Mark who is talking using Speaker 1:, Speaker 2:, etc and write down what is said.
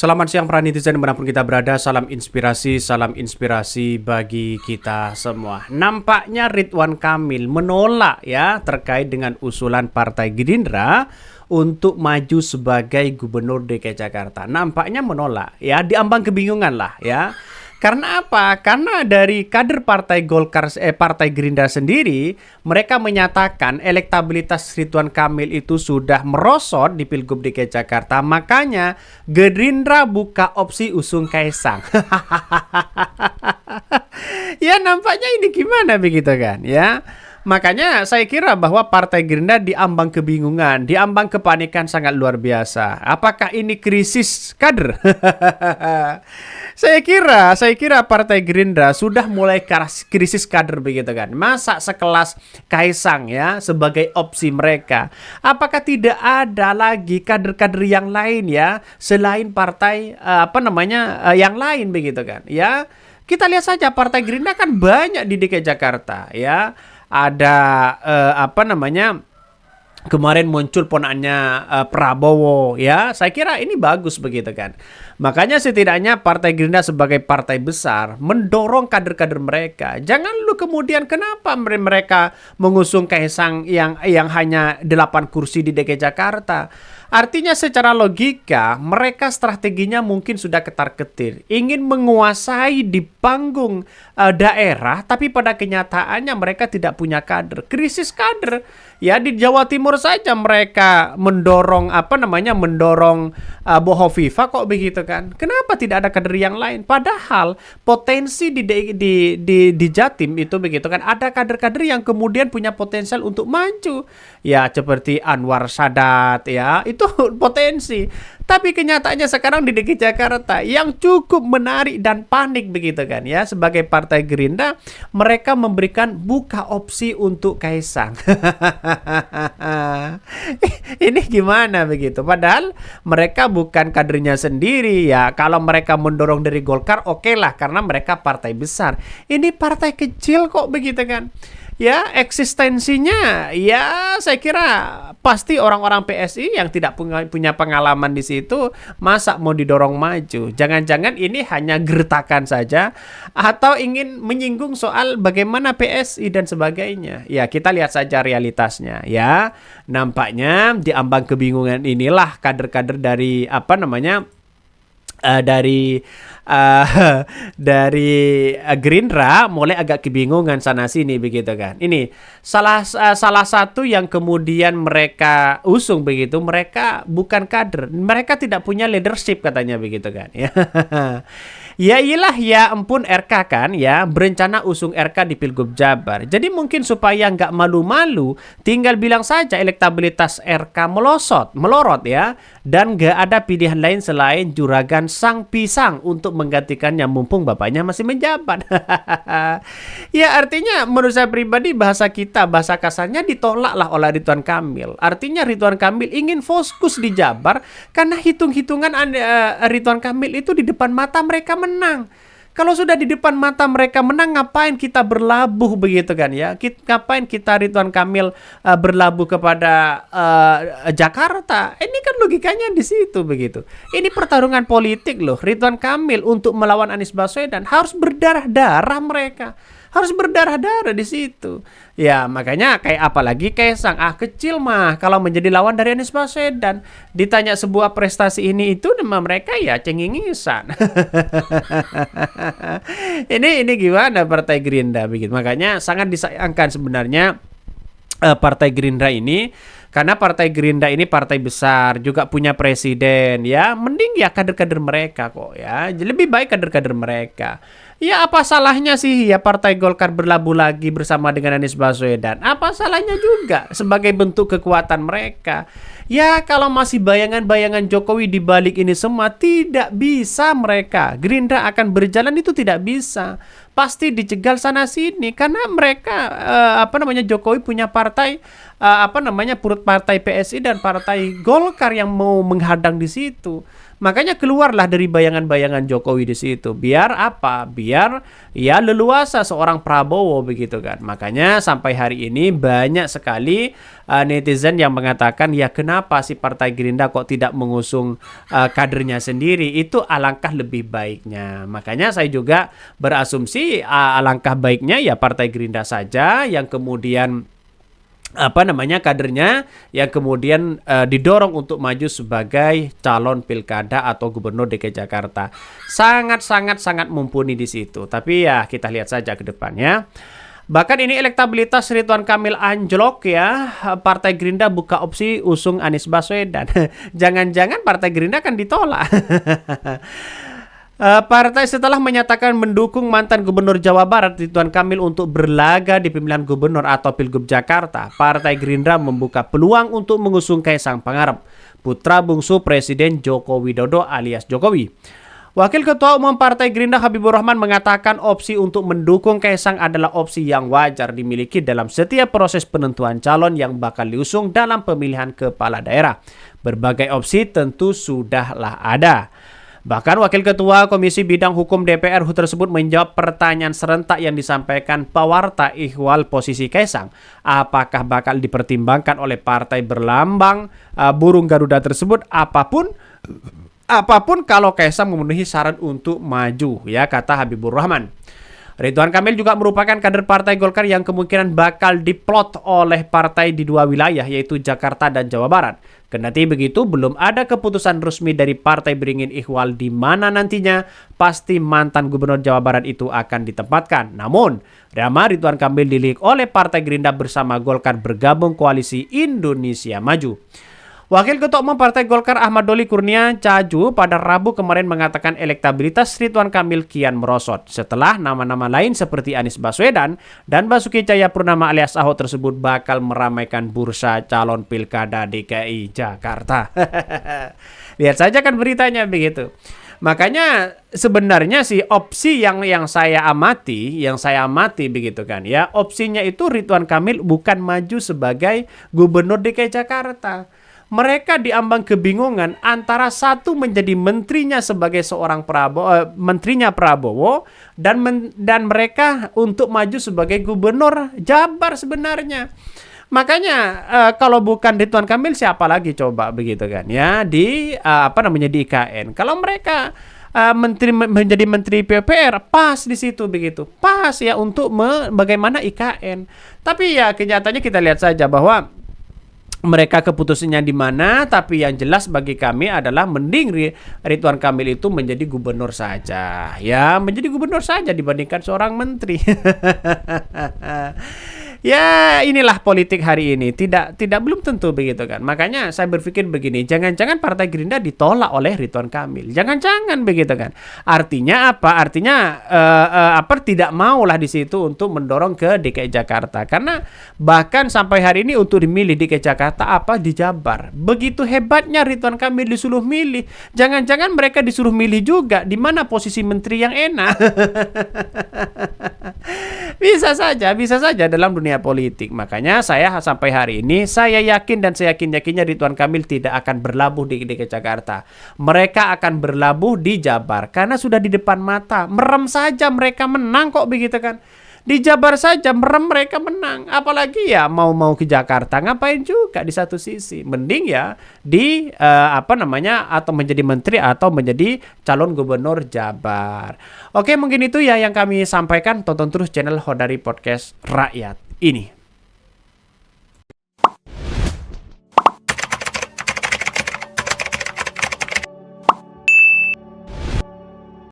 Speaker 1: Selamat siang para netizen dimanapun kita berada, salam inspirasi bagi kita semua. Nampaknya Ridwan Kamil menolak ya terkait dengan usulan Partai Gerindra untuk maju sebagai Gubernur DKI Jakarta. Nampaknya menolak ya, diambang kebingungan lah ya. Karena apa? Karena dari kader Partai Gerindra sendiri, mereka menyatakan elektabilitas Ridwan Kamil itu sudah merosot di Pilgub DKI Jakarta. Makanya Gerindra buka opsi usung Kaisang. Ya nampaknya ini gimana begitu kan ya. Makanya saya kira bahwa Partai Gerindra diambang kebingungan, diambang kepanikan sangat luar biasa. Apakah ini krisis kader? Saya kira Partai Gerindra sudah mulai krisis kader begitu kan. Masa sekelas Kaisang ya sebagai opsi mereka. Apakah tidak ada lagi kader-kader yang lain ya selain partai yang lain begitu kan. Ya, kita lihat saja Partai Gerindra kan banyak di DKI Jakarta ya. Ada kemarin muncul ponaknya Prabowo ya. Saya kira ini bagus begitu kan. Makanya setidaknya Partai Gerindra sebagai partai besar mendorong kader-kader mereka. Jangan lu kemudian kenapa mereka mengusung Kaisang yang hanya 8 kursi di DKI Jakarta. Artinya secara logika mereka strateginya mungkin sudah ketar-ketir, ingin menguasai di panggung daerah, tapi pada kenyataannya mereka tidak punya kader, krisis kader. Ya di Jawa Timur saja mereka mendorong Bohofifa kok begitu kan? Kenapa tidak ada kader yang lain? Padahal potensi di Jatim itu begitu kan? Ada kader-kader yang kemudian punya potensial untuk maju. Ya seperti Anwar Sadat ya, itu potensi. Tapi kenyataannya sekarang di DKI Jakarta yang cukup menarik dan panik begitu kan ya. Sebagai Partai Gerindra mereka memberikan buka opsi untuk Kaisang. Ini gimana begitu? Padahal mereka bukan kadernya sendiri ya. Kalau mereka mendorong dari Golkar oke lah karena mereka partai besar. Ini partai kecil kok begitu kan? Ya eksistensinya ya saya kira pasti orang-orang PSI yang tidak punya pengalaman di situ masa mau didorong maju. Jangan-jangan ini hanya gertakan saja atau ingin menyinggung soal bagaimana PSI dan sebagainya. Ya kita lihat saja realitasnya ya. Nampaknya diambang kebingungan inilah kader-kader dari dari Gerindra mulai agak kebingungan sana sini begitu kan. Ini salah satu yang kemudian mereka usung begitu, mereka bukan kader, mereka tidak punya leadership katanya begitu kan ya. Ya iyalah ya ampun RK kan ya berencana usung RK di Pilgub Jabar. Jadi mungkin supaya nggak malu-malu tinggal bilang saja elektabilitas RK melorot ya, dan nggak ada pilihan lain selain juragan Sang Pisang untuk menggantikannya mumpung bapaknya masih menjabat. Ya artinya menurut saya pribadi bahasa kasarnya ditolaklah oleh Ridwan Kamil. Artinya Ridwan Kamil ingin fokus di Jabar karena hitung-hitungan Ridwan Kamil itu di depan mata mereka menang. Kalau sudah di depan mata mereka menang, ngapain kita berlabuh begitu kan ya? Ngapain kita Ridwan Kamil berlabuh kepada Jakarta? Ini kan logikanya di situ begitu. Ini pertarungan politik loh. Ridwan Kamil untuk melawan Anies Baswedan harus berdarah-darah mereka. Harus berdarah-darah di situ. Ya makanya kayak apalagi Kaisang kecil mah kalau menjadi lawan dari Anies Baswedan. Ditanya sebuah prestasi ini itu nama mereka ya cengingisan. Ini gimana Partai Gerindra begitu. Makanya sangat disayangkan sebenarnya Partai Gerindra ini. Karena Partai Gerindra ini partai besar, juga punya presiden ya. Mending ya kader-kader mereka kok ya. Lebih baik kader-kader mereka. Ya apa salahnya sih ya Partai Golkar berlabuh lagi bersama dengan Anies Baswedan? Apa salahnya juga sebagai bentuk kekuatan mereka? Ya kalau masih bayangan-bayangan Jokowi di balik ini semua tidak bisa mereka. Gerindra akan berjalan itu tidak bisa. Pasti dicegal sana sini karena mereka Jokowi punya partai partai PSI dan partai Golkar yang mau menghadang di situ. Makanya keluarlah dari bayangan-bayangan Jokowi di situ. Biar apa? Biar ya leluasa seorang Prabowo begitu kan. Makanya sampai hari ini banyak sekali netizen yang mengatakan ya kenapa sih Partai Gerindra kok tidak mengusung kadernya sendiri? Itu alangkah lebih baiknya. Makanya saya juga berasumsi alangkah baiknya ya Partai Gerindra saja yang kemudian kadernya yang kemudian didorong untuk maju sebagai calon pilkada atau gubernur DKI Jakarta. Sangat mumpuni di situ. Tapi ya kita lihat saja ke depannya. Bahkan ini elektabilitas Ridwan Kamil anjlok ya. Partai Gerindra buka opsi usung Anies Baswedan. Jangan-jangan Partai Gerindra akan ditolak. Partai setelah menyatakan mendukung mantan Gubernur Jawa Barat Ridwan Kamil untuk berlaga di pemilihan gubernur atau Pilgub Jakarta, Partai Gerindra membuka peluang untuk mengusung Kaisang Pangarep, putra bungsu Presiden Joko Widodo alias Jokowi. Wakil Ketua Umum Partai Gerindra Habibur Rahman mengatakan opsi untuk mendukung Kaisang adalah opsi yang wajar dimiliki dalam setiap proses penentuan calon yang bakal diusung dalam pemilihan kepala daerah. Berbagai opsi tentu sudahlah ada. Bahkan Wakil Ketua Komisi Bidang Hukum DPR tersebut menjawab pertanyaan serentak yang disampaikan pewarta ihwal posisi Kaisang. Apakah bakal dipertimbangkan oleh partai berlambang burung Garuda tersebut apapun kalau Kaisang memenuhi syarat untuk maju, ya kata Habibur Rahman. Ridwan Kamil juga merupakan kader Partai Golkar yang kemungkinan bakal diplot oleh partai di dua wilayah yaitu Jakarta dan Jawa Barat. Kendati begitu, belum ada keputusan resmi dari Partai Beringin Ikhwal di mana nantinya pasti mantan Gubernur Jawa Barat itu akan ditempatkan. Namun, nama Ridwan Kamil dilirik oleh Partai Gerindra bersama Golkar bergabung koalisi Indonesia Maju. Wakil Ketua Umum Partai Golkar Ahmad Doli Kurnia Caju pada Rabu kemarin mengatakan elektabilitas Ridwan Kamil kian merosot setelah nama-nama lain seperti Anies Baswedan dan Basuki Cahayapurnama alias Ahok tersebut bakal meramaikan bursa calon pilkada DKI Jakarta. Lihat saja kan beritanya begitu. Makanya sebenarnya sih opsi yang saya amati begitu kan ya, opsinya itu Ridwan Kamil bukan maju sebagai gubernur DKI Jakarta. Mereka diambang kebingungan antara satu menjadi menterinya sebagai seorang menterinya Prabowo dan mereka untuk maju sebagai gubernur Jabar sebenarnya. Makanya kalau bukan Ridwan Kamil siapa lagi coba begitu kan ya di di IKN. Kalau mereka menjadi menteri PUPR pas di situ begitu. Pas ya untuk bagaimana IKN. Tapi ya kenyataannya kita lihat saja bahwa mereka keputusannya di mana, tapi yang jelas bagi kami adalah mending Ridwan Kamil itu menjadi gubernur saja. Ya, menjadi gubernur saja dibandingkan seorang menteri. Ya, inilah politik hari ini. Tidak belum tentu begitu kan. Makanya saya berpikir begini, jangan-jangan Partai Gerindra ditolak oleh Ridwan Kamil. Jangan-jangan begitu kan. Artinya apa? Artinya tidak maulah di situ untuk mendorong ke DKI Jakarta. Karena bahkan sampai hari ini untuk dimilih DKI Jakarta di Jabar. Begitu hebatnya Ridwan Kamil disuruh milih. Jangan-jangan mereka disuruh milih juga di mana posisi menteri yang enak. Bisa saja dalam dunia politik. Makanya saya sampai hari ini saya yakin dan saya yakinnya Ridwan Kamil tidak akan berlabuh di DKI Jakarta. Mereka akan berlabuh di Jabar karena sudah di depan mata. Merem saja mereka menang kok begitu kan. Di Jabar saja merem mereka menang. Apalagi ya mau ke Jakarta ngapain juga di satu sisi. Mending ya di atau menjadi menteri atau menjadi calon gubernur Jabar. Oke, mungkin itu ya yang kami sampaikan. Tonton terus channel Hodari Podcast Rakyat ini.